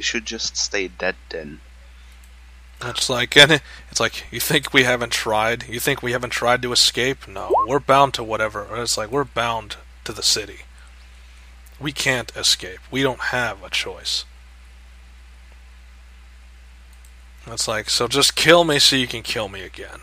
You should just stay dead then. It's like, you think we haven't tried? You think we haven't tried to escape? No, we're bound to whatever. It's like, we're bound to the city. We can't escape. We don't have a choice. It's like, so just kill me so you can kill me again.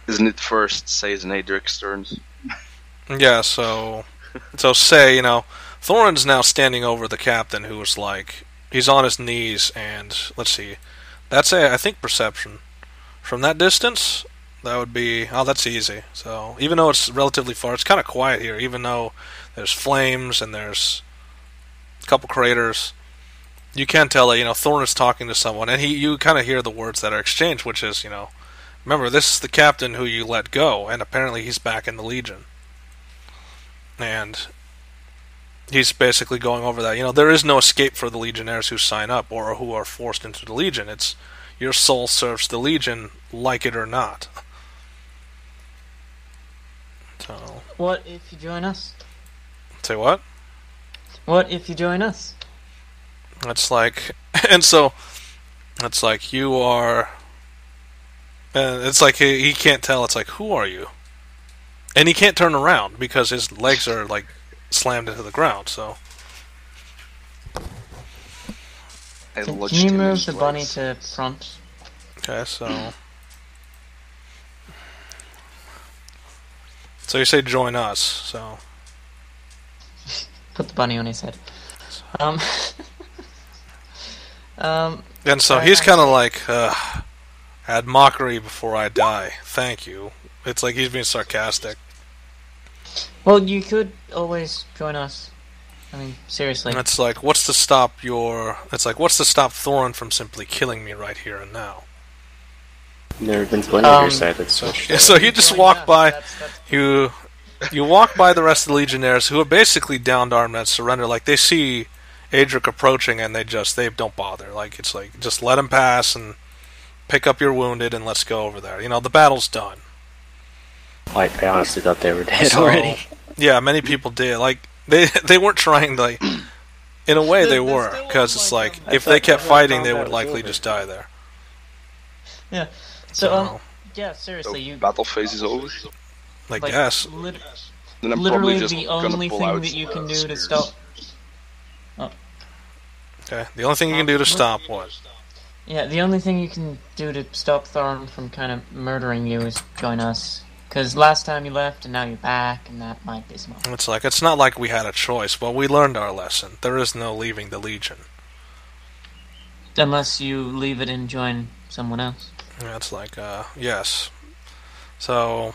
Isn't it first Say's and Adrik's turns? Yeah, so say, Thorin's now standing over the captain who was like, he's on his knees, and let's see, that's I think perception. From that distance, that would be, that's easy. So even though it's relatively far, it's kind of quiet here, even though there's flames and there's a couple craters. You can tell that, Thorin is talking to someone, and you kind of hear the words that are exchanged, which is, remember, this is the captain who you let go, and apparently he's back in the Legion. And he's basically going over that. There is no escape for the Legionnaires who sign up or who are forced into the Legion. It's your soul serves the Legion, like it or not. So, what if you join us? Say what? What if you join us? It's like, and so, it's like you are, and it's like he can't tell. It's like, who are you? And he can't turn around because his legs are like slammed into the ground. So, can you move the bunny to front? Okay, so you say join us. So put the bunny on his head. And so he's kind of like, add mockery before I die. Thank you. It's like he's being sarcastic. Well, you could always join us. I mean, seriously. It's like, what's to stop Thorin from simply killing me right here and now? There have been plenty of your side that's so you just walk by, you walk by the rest of the Legionnaires who are basically downed armed and surrender. Like, they see Adrik approaching and they don't bother. Like, it's like, just let him pass and pick up your wounded and let's go over there. The battle's done. I honestly thought they were dead already. Yeah, many people did. Like, they weren't trying to, like, in a way they were, because it's like, if they kept fighting, they would likely just die there. Yeah. So, yeah, seriously, you... Battle phase is over? I guess. Then I'm literally just the only thing that you can do to stop... Oh. Okay, the only thing you can do to stop what? Yeah, the only thing you can do to stop Thorin from kind of murdering you is join us. Because last time you left and now you're back, and that might be smart. It's like, it's not like we had a choice. Well, we learned our lesson. There is no leaving the Legion. Unless you leave it and join someone else. Yeah, it's like, yes. So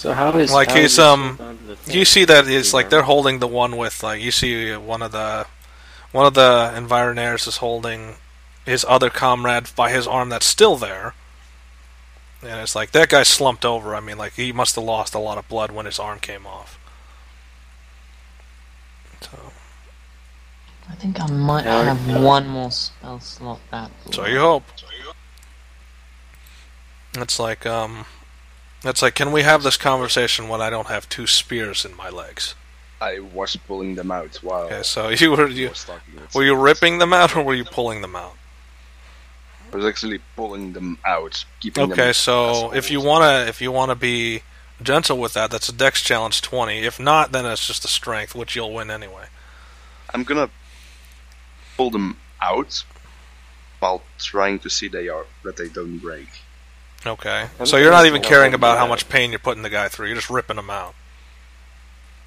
how is... Like, he's, you see that it's like they're holding the one with, like, you see one of the Environaires is holding his other comrade by his arm that's still there. And it's like, that guy slumped over. I mean, like, he must have lost a lot of blood when his arm came off. So, I think I might have one more spell slot back. So you hope. It's like, can we have this conversation when I don't have two spears in my legs? I was pulling them out while... Okay, so were you ripping them out, or were you pulling them out? I was actually pulling them out, keeping them... Okay, so if you wanna be gentle with that, that's a Dex challenge 20. If not, then it's just a Strength, which you'll win anyway. I'm gonna pull them out while trying to see that they don't break. Okay, so you're not even caring about how much pain you're putting the guy through. You're just ripping them out.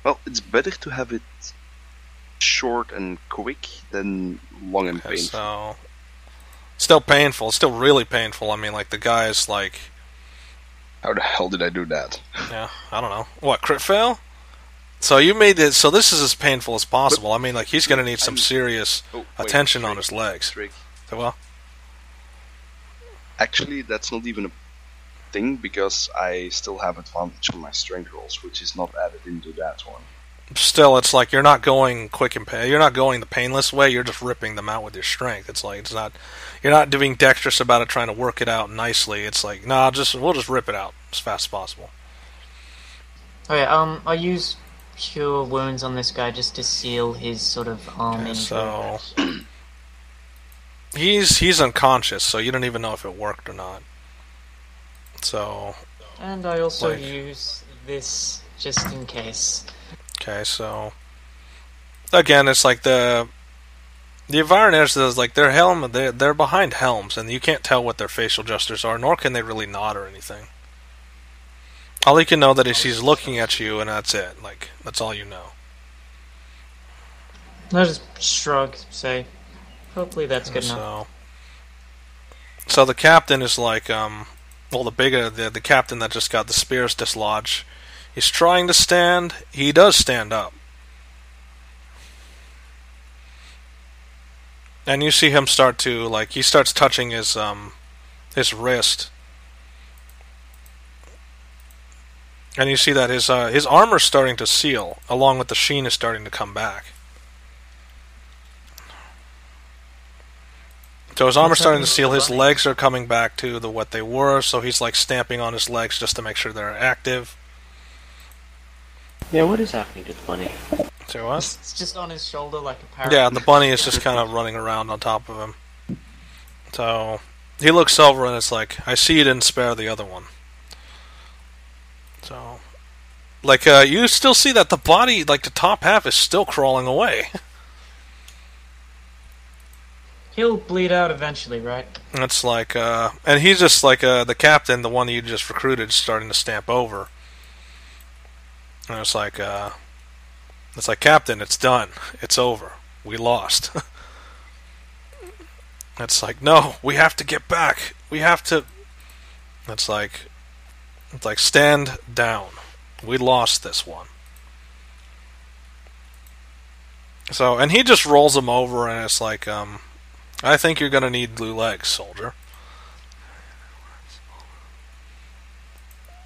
Well, it's better to have it short and quick than long and painful. So, still painful. It's still really painful. I mean, like, the guy is like... How the hell did I do that? Yeah, I don't know. What, crit fail? So you made it... So this is as painful as possible. I mean, like, he's going to need some serious attention on his legs. So, well... Actually, that's not even a thing, because I still have advantage on my strength rolls, which is not added into that one. still, it's like you're not going quick and you're not going the painless way. You're just ripping them out with your strength. It's like you're not doing dexterous about it, trying to work it out nicely. It's like we'll just rip it out as fast as possible. Okay, I'll use Cure Wounds on this guy just to seal his sort of arm injury. So he's unconscious, so you don't even know if it worked or not. So. And I also use this just in case. Okay, so again, it's like the Environers is like they're behind helms, and you can't tell what their facial gestures are, nor can they really nod or anything. All you can know that is he's looking at you, and that's it. Like that's all you know. I'll just shrug, say, hopefully that's good enough. So the captain is like, the captain that just got the spears dislodged. He's trying to stand. He does stand up. And you see him start to, he starts touching his wrist. And you see that his armor's starting to seal, along with the sheen is starting to come back. So his armor's starting to seal, his legs are coming back to what they were, so he's stamping on his legs just to make sure they're active. Yeah, what is happening to the bunny? So what? It's just on his shoulder like a parrot. Yeah, the bunny is just kind of running around on top of him. So he looks over and it's like, I see you didn't spare the other one. So, you still see that the body, the top half is still crawling away. He'll bleed out eventually, right? It's and he's just the captain, the one that you just recruited, starting to stamp over. And it's like, Captain, it's done. It's over. We lost. It's like, no, we have to get back. We have to... It's like, stand down. We lost this one. So, and he just rolls him over, and it's like, I think you're gonna need blue legs, soldier.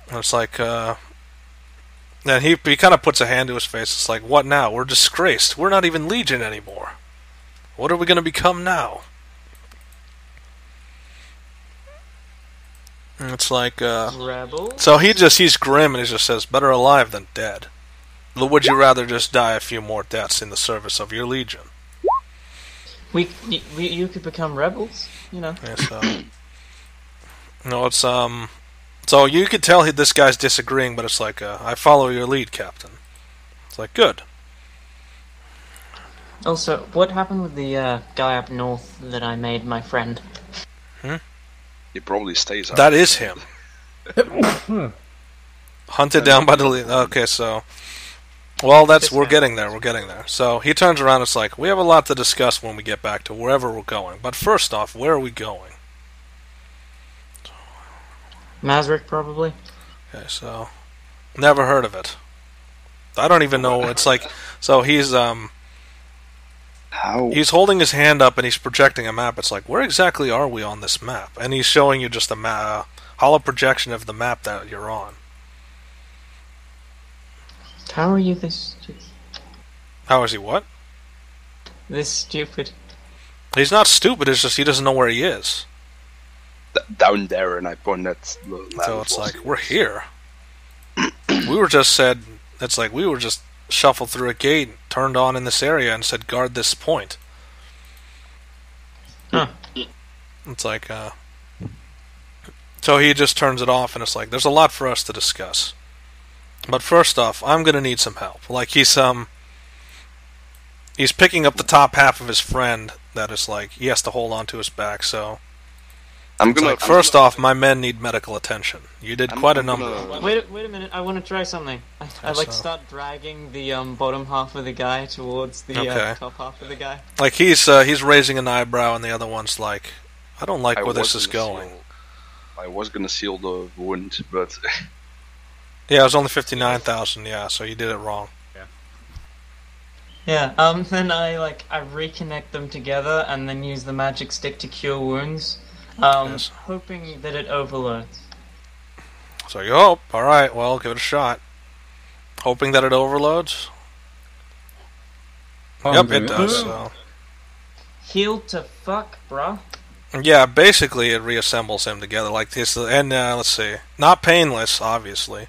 And it's like, and he kind of puts a hand to his face. It's like, what now? We're disgraced. We're not even Legion anymore. What are we going to become now? And it's like, Rebels? So he's grim and he just says, better alive than dead. Would you rather just die a few more deaths in the service of your Legion? You could become rebels, you know. Yeah, so. No, it's, So you could tell this guy's disagreeing, but it's like, I follow your lead, Captain. It's like, good. Also, what happened with the guy up north that I made my friend? He probably stays up. That is him. Hunted down by the lead. Okay, so... Well, we're getting there, So he turns around, it's like, we have a lot to discuss when we get back to wherever we're going. But first off, where are we going? Mazrick, probably. Okay, so... Never heard of it. I don't even know, it's like... So he's, How? He's holding his hand up and he's projecting a map. It's like, where exactly are we on this map? And he's showing you just a hollow projection of the map that you're on. How are you this stupid? How is he what? This stupid. He's not stupid, it's just he doesn't know where he is. Down there, and I point at the land. So it's like, we're here. We were just shuffled through a gate, turned on in this area, and said, guard this point. Huh. It's like, So he just turns it off, and it's like, there's a lot for us to discuss. But first off, I'm gonna need some help. Like, he's picking up the top half of his friend that is like, he has to hold on to his back, so... First off, my men need medical attention. You did quite a number of them. Wait a minute, I want to try something. I start dragging the bottom half of the guy towards the top half of the guy. Like, he's raising an eyebrow, and the other one's like, I don't like where this is going. I was gonna seal the wound, but... Yeah, it was only 59,000, yeah, so you did it wrong. Yeah, then I reconnect them together and then use the magic stick to cure wounds. Yes. Hoping that it overloads. So you hope. Alright, well, give it a shot. Hoping that it overloads? Yep, it does. So. Healed to fuck, bruh. Yeah, basically it reassembles him together like this. And let's see, not painless, obviously.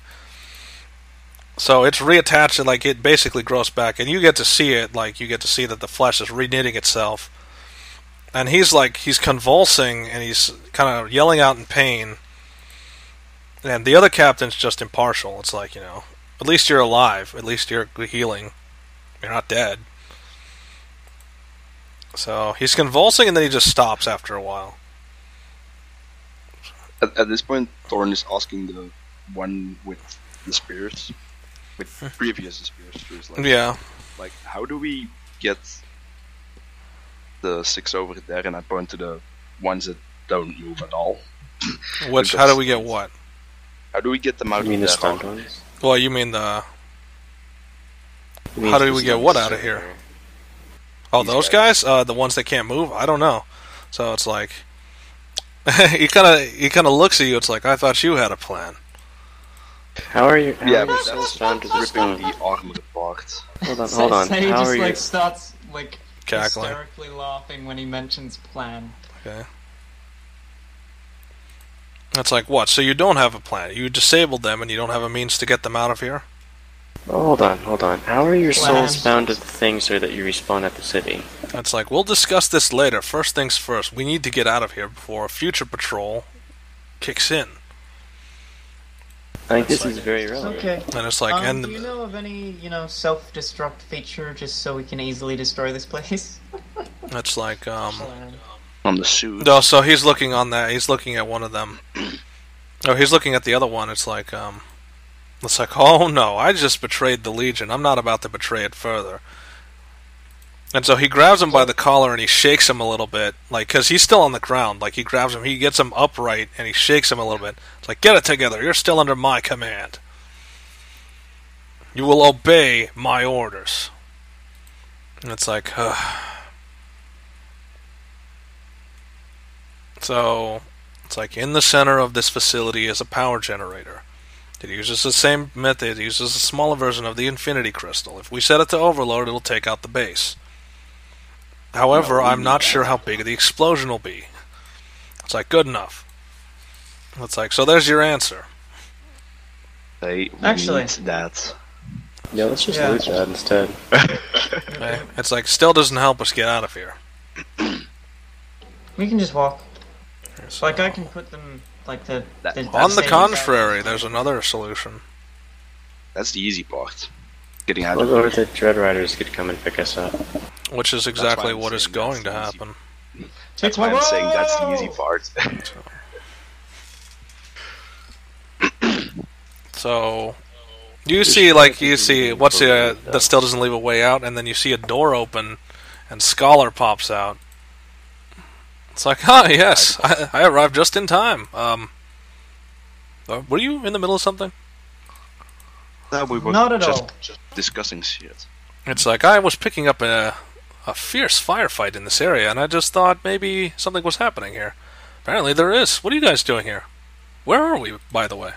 So it's reattached, like it basically grows back, and you get to see it, like you get to see that the flesh is reknitting itself. And he's convulsing, and he's kind of yelling out in pain. And the other captain's just impartial. It's like, at least you're alive. At least you're healing. You're not dead. So he's convulsing, and then he just stops after a while. At this point, Thorin is asking the one with the spears, with previous spears. Like, how do we get the 6 over there? And I point to the ones that don't move at all. How do we get what? How do we get them out You mean the of stunned there? ones? Well, you mean the... How do we get what out of here? Oh, those guys? The ones that can't move? I don't know. So it's like... he kind of looks at you, it's like, I thought you had a plan. How are you? Yeah, How are but your souls bound to the ripping stone? the armor apart. Hold on. So he How just are you? starts Cackling. hysterically laughing when he mentions plan. Okay. It's like, what? So you don't have a plan. You disabled them and you don't have a means to get them out of here? Oh, hold on. How are your Plan. souls bound to the thing so that you respawn at the city? It's like, we'll discuss this later. First things first. We need to get out of here before a future patrol kicks in. I think this is very relevant. Okay. And it's like, Do you know of any, self-destruct feature just so we can easily destroy this place? it's like, Plan. On the suit. No, so he's looking on that. He's looking at one of them. Oh, he's looking at the other one. It's like, oh no, I just betrayed the Legion. I'm not about to betray it further. And so he grabs him by the collar and he shakes him a little bit, like, because he's still on the ground. Like, he grabs him, he gets him upright, and he shakes him a little bit. It's like, get it together. You're still under my command. You will obey my orders. And it's like, So, it's like, in the center of this facility is a power generator. It uses the same method. It uses a smaller version of the Infinity Crystal. If we set it to overload, it'll take out the base. However, I'm not sure how big the explosion will be. It's like, good enough. It's like, so there's your answer. Actually. That. Yeah, let's just loot that instead. Okay? It's like, still doesn't help us get out of here. We can just walk. So, Like, I can put them, like, on the contrary, there's another solution. That's the easy part. Getting out Or of the Dread Riders could come and pick us up. Which is exactly I'm what is saying going to that's easy. happen. That's why I'm saying that's the easy part. So, you see what's that still doesn't leave a way out, and then you see a door open, and Scholar pops out. It's like, yes, I arrived just in time. Were you in the middle of something? No, we were Not at just all. discussing shit. It's like, I was picking up a fierce firefight in this area, and I just thought maybe something was happening here. Apparently there is. What are you guys doing here? Where are we, by the way?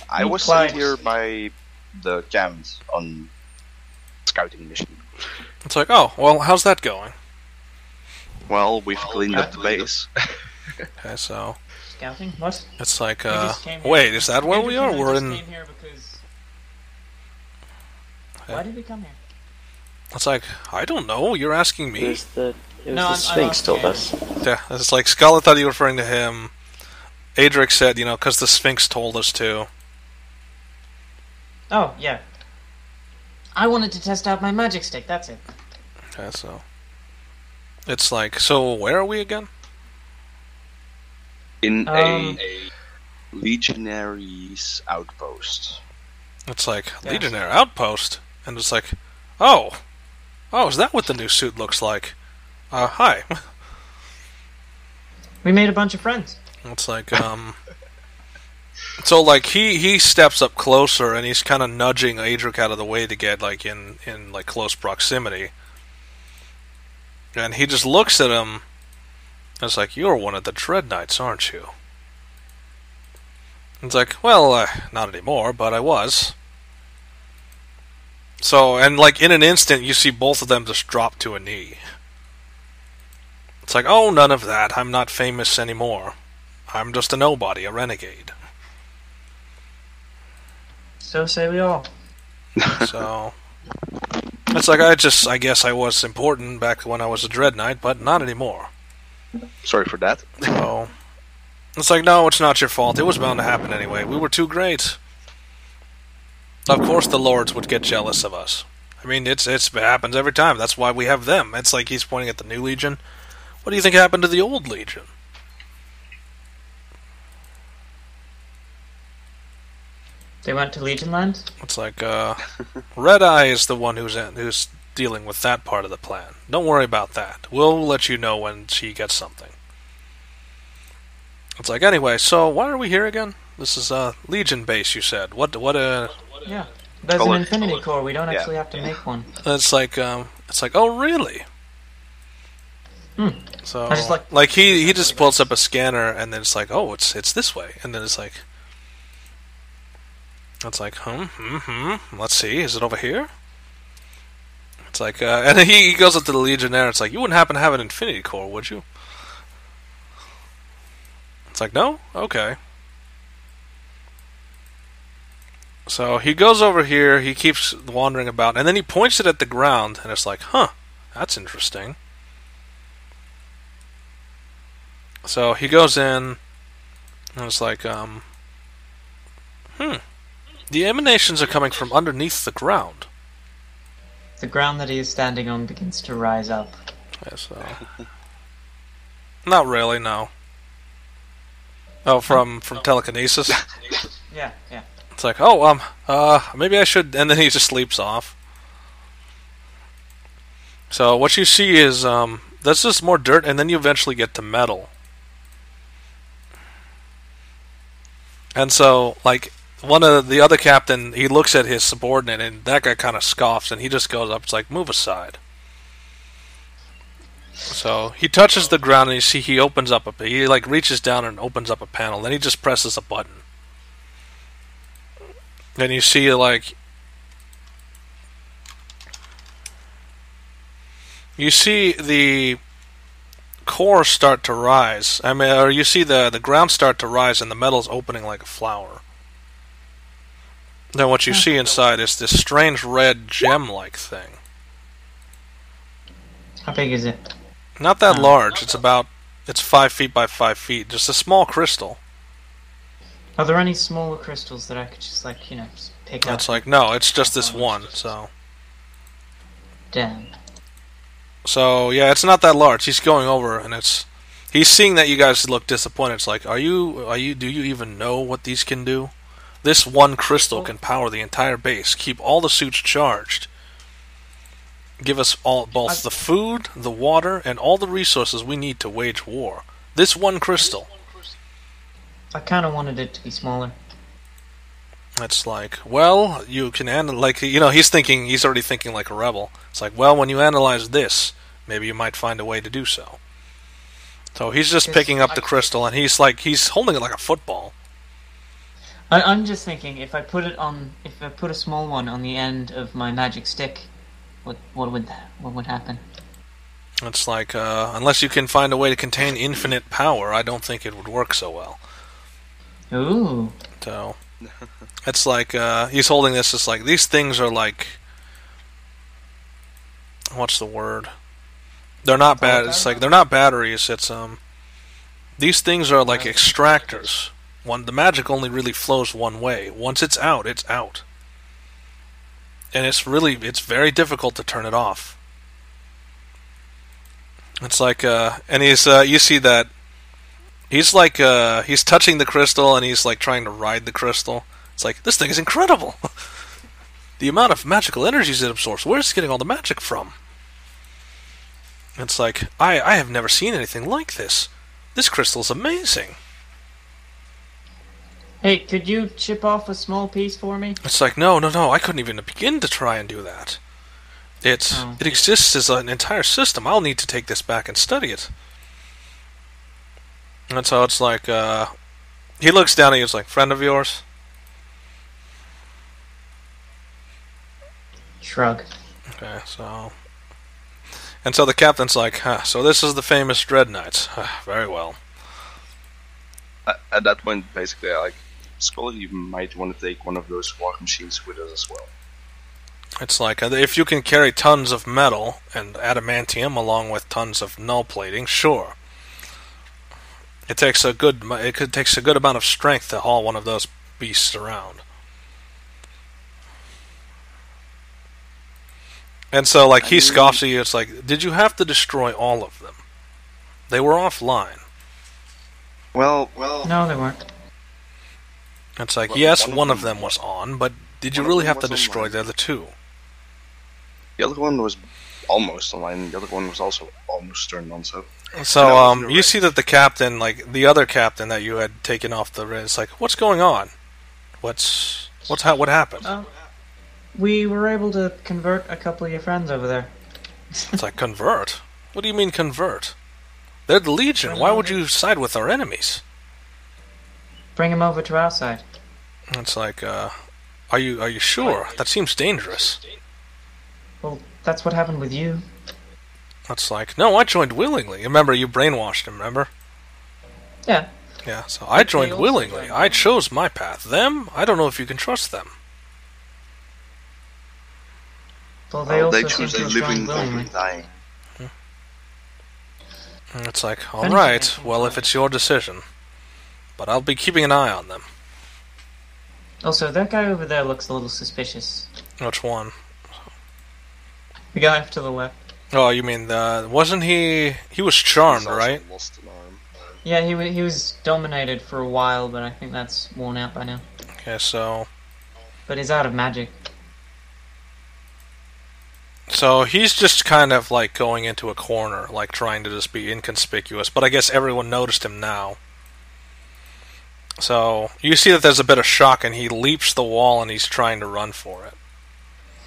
I was sent here by the Count on scouting mission. It's like, oh, well, how's that going? Well, we've cleaned up the base. Okay, so... Scouting? What? It's like, We just came here. wait, is that where we are? We're just in... came here because... Why did we come here? It's like, I don't know, you're asking me. It was the No, Sphinx told I'm us. Yeah, it's like, Scala thought you were referring to him. Adrik said, because the Sphinx told us to. Oh, yeah. I wanted to test out my magic stick, that's it. Okay, so... It's like, so where are we again? In a legionary's outpost. It's like, Yeah. Legionnaire Outpost? And it's like, oh, is that what the new suit looks like? Hi. We made a bunch of friends. It's like, so, like, he steps up closer, and he's kind of nudging Adrik out of the way to get, like, in like, close proximity. And he just looks at him, and it's like, you're one of the Dread Knights, aren't you? It's like, well, not anymore, but I was. So, and like in an instant, you see both of them just drop to a knee. It's like, oh, none of that. I'm not famous anymore. I'm just a nobody, a renegade. So say we all. So, it's like, I guess I was important back when I was a Dread Knight, but not anymore. Sorry for that. So, it's like, no, it's not your fault. It was bound to happen anyway. We were too great. Of course the lords would get jealous of us. I mean, it happens every time. That's why we have them. It's like he's pointing at the new Legion. What do you think happened to the old Legion? They went to Legion Land? It's like, Red Eye is the one who's dealing with that part of the plan. Don't worry about that. We'll let you know when she gets something. It's like, anyway, so why are we here again? This is a Legion base, you said. Yeah. There's an Infinity Core. We don't actually have to make one. It's like, oh, really? So, I just like he just pulls up a scanner, and then it's like, oh, it's this way. And then it's like, let's see, is it over here? It's like, and he goes up to the Legionnaire. It's like, you wouldn't happen to have an Infinity Core, would you? It's like, no? Okay. So he goes over here, he keeps wandering about, and then he points it at the ground, and it's like, huh, that's interesting. So he goes in, and it's like, the emanations are coming from underneath the ground. The ground that he is standing on begins to rise up. Yeah, so... Not really, no. Oh, from telekinesis? Yeah. It's like, oh, maybe I should... And then he just sleeps off. So what you see is, that's just more dirt, and then you eventually get to metal. And so, like, one of the other captain, he looks at his subordinate, and that guy kind of scoffs, and he just goes up, it's like, move aside. So, he touches the ground, and you see he opens up he, like, reaches down and opens up a panel, then he just presses a button. Then you see, like, you see the core start to rise. I mean, or you see the ground start to rise, and the metal's opening like a flower. Then what you see inside is this strange red gem-like thing. How big is it? Not that large. It's 5 feet by 5 feet. Just a small crystal. Are there any smaller crystals that I could just, like, just pick up? It's like, no, it's just this one, so... Damn. So, yeah, it's not that large. He's going over, and he's seeing that you guys look disappointed. It's like, do you even know what these can do? This one crystal can power the entire base, keep all the suits charged, give us both the food, the water, and all the resources we need to wage war. This one crystal. I kind of wanted it to be smaller. It's like, well, you can he's already thinking like a rebel. It's like, well, when you analyze this, maybe you might find a way to do so. So he's just picking up the crystal, and he's holding it like a football. I'm just thinking, if I put a small one on the end of my magic stick, what would happen? It's like, unless you can find a way to contain infinite power, I don't think it would work so well. Ooh. So, it's like, he's holding this, it's like, these things are like, what's the word? They're not it's like, they're not batteries, it's, these things are like extractors. The magic only really flows one way. Once it's out, it's out. And it's very difficult to turn it off. It's like, and you see that, he's like, he's touching the crystal, and he's like trying to ride the crystal. It's like, this thing is incredible! The amount of magical energies it absorbs, where's it getting all the magic from? It's like, I have never seen anything like this. This crystal is amazing. Hey, could you chip off a small piece for me? It's like, no, I couldn't even begin to try and do that. It exists as an entire system. I'll need to take this back and study it. And so it's like, he looks down and he's like, friend of yours? Shrug. Okay, so... And so the captain's like, so this is the famous Dread Knights. Very well. At that point, basically, Scholar, you might want to take one of those war machines with us as well. It's like, if you can carry tons of metal and adamantium along with tons of null plating, sure. It takes a good amount of strength to haul one of those beasts around. And so, like, he scoffs at you. It's like, did you have to destroy all of them? They were offline. Well. No, they weren't. It's like, yes, one of them was on, but did you really have to destroy the other two? The other one was almost online. The other one was also almost turned on. So you see that the captain, like the other captain that you had taken off the ring, it's like, what's going on? What happened? We were able to convert a couple of your friends over there. It's like, convert? What do you mean convert? They're the Legion. Why would you side with our enemies? Bring them over to our side. It's like, are you sure? That seems dangerous. Well, that's what happened with you. That's like, no, I joined willingly. Remember, you brainwashed him, remember? Yeah. Yeah, so I joined willingly. I chose my path. Them, I don't know if you can trust them. Well, they also choose seem to have living joined willingly. over dying. And it's like, alright, well, if it's your decision. But I'll be keeping an eye on them. Also, that guy over there looks a little suspicious. Which one? The guy off to the left. Oh, you mean wasn't he? He was charmed, right? Lost an arm. Yeah, he was dominated for a while, but I think that's worn out by now. Okay, so... But he's out of magic. So he's just kind of like going into a corner, like trying to just be inconspicuous, but I guess everyone noticed him now. So you see that there's a bit of shock, and he leaps the wall, and he's trying to run for it.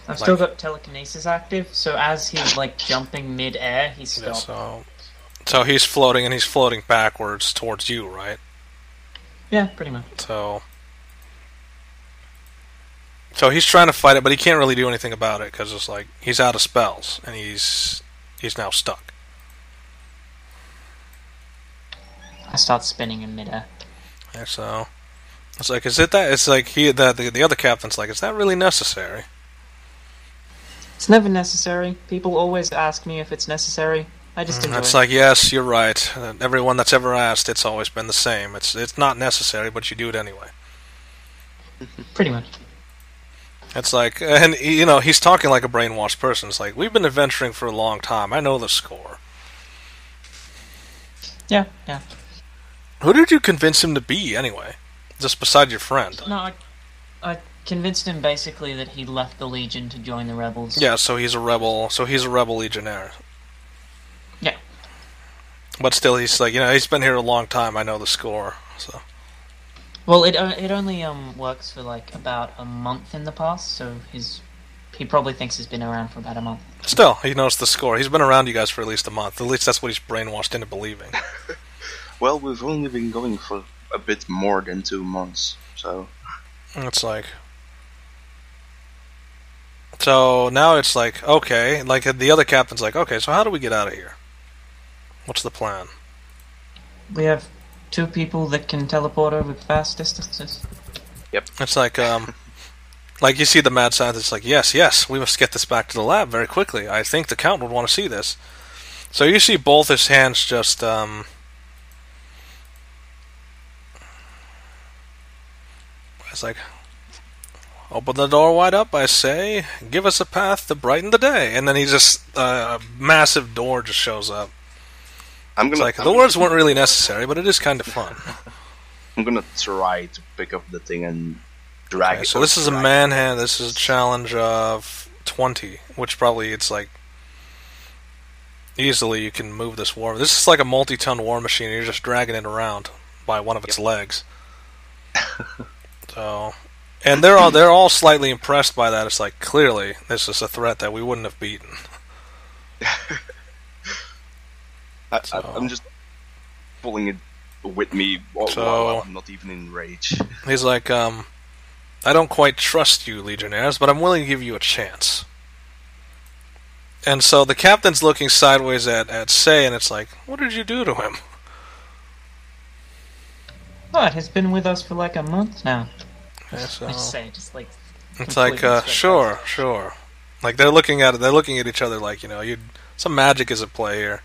I've still got telekinesis active, so as he's like jumping mid-air, he stops. Yeah, so he's floating, and he's floating backwards towards you, right? Yeah, pretty much. So he's trying to fight it, but he can't really do anything about it, because it's like, he's out of spells, and he's now stuck. I start spinning in mid-air. Yeah, so it's like, is it that? It's like the other captain's like, is that really necessary? It's never necessary. People always ask me if it's necessary. I just enjoy it. It's like, yes, you're right. Everyone that's ever asked, it's always been the same. It's not necessary, but you do it anyway. Pretty much. It's like, and you know, he's talking like a brainwashed person. It's like, we've been adventuring for a long time. I know the score. Yeah. Who did you convince him to be, anyway? Just beside your friend. No, I convinced him basically that he left the Legion to join the rebels. Yeah, so he's a rebel. So he's a rebel legionnaire. Yeah. But still, he's like, you know, he's been here a long time. I know the score. So. Well, it only works for like about a month in the past, so he probably thinks he's been around for about a month. Still, he knows the score. He's been around you guys for at least a month. At least that's what he's brainwashed into believing. Well, we've only been going for a bit more than 2 months, so... It's like... So, now it's like, okay, like the other captain's like, okay, so how do we get out of here? What's the plan? We have 2 people that can teleport over fast distances. Yep. It's like you see the mad scientist, like, yes, we must get this back to the lab very quickly. I think the Count would want to see this. So you see both his hands just, it's like, open the door wide up, I say. Give us a path to brighten the day. And then he just, a massive door just shows up. The words weren't really necessary, but it is kind of fun. I'm gonna try to pick up the thing and drag it. So this is a manhand. This is a challenge of 20, which probably it's like easily you can move this war. This is like a multi-ton war machine. And you're just dragging it around by one of its legs. So, and they're all slightly impressed by that. It's like, clearly this is a threat that we wouldn't have beaten. I'm just pulling it with me while I'm not even in rage. He's like, I don't quite trust you, Legionnaires, but I'm willing to give you a chance. And so the captain's looking sideways at Say, and it's like, what did you do to him? What, he's been with us for like a month now. Yeah, so I say, just like... it's like, sure. Like, they're looking at each other like, some magic is at play here.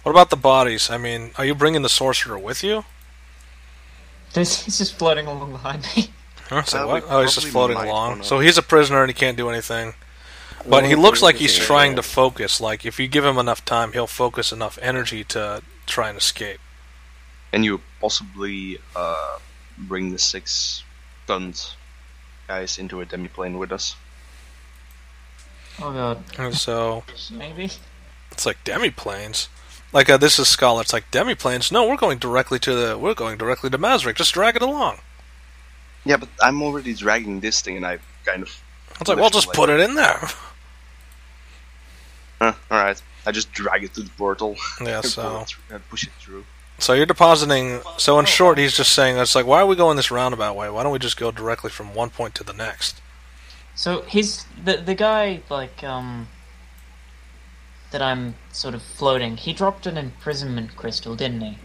What about the bodies? I mean, are you bringing the sorcerer with you? He's just floating along behind me. Huh? So what? Oh, he's just floating along. So he's a prisoner and he can't do anything. But he looks like he's trying to focus. Like, if you give him enough time, he'll focus enough energy to try and escape. And you possibly bring the 6 stunned guys into a demiplane with us. Oh god. And so... maybe? It's like demiplanes. Like, this is Scholar. It's like, demiplanes? No, we're going directly to Mazrik. Just drag it along. Yeah, but I'm already dragging this thing, and I kind of... It's like, well, just put it in there. Alright. I just drag it to the portal. Yeah, so... push it through. So you're depositing... So in short, he's just saying, it's like, why are we going this roundabout way? Why don't we just go directly from one point to the next? So he's... The guy, like, that I'm sort of floating, he dropped an imprisonment crystal, didn't he?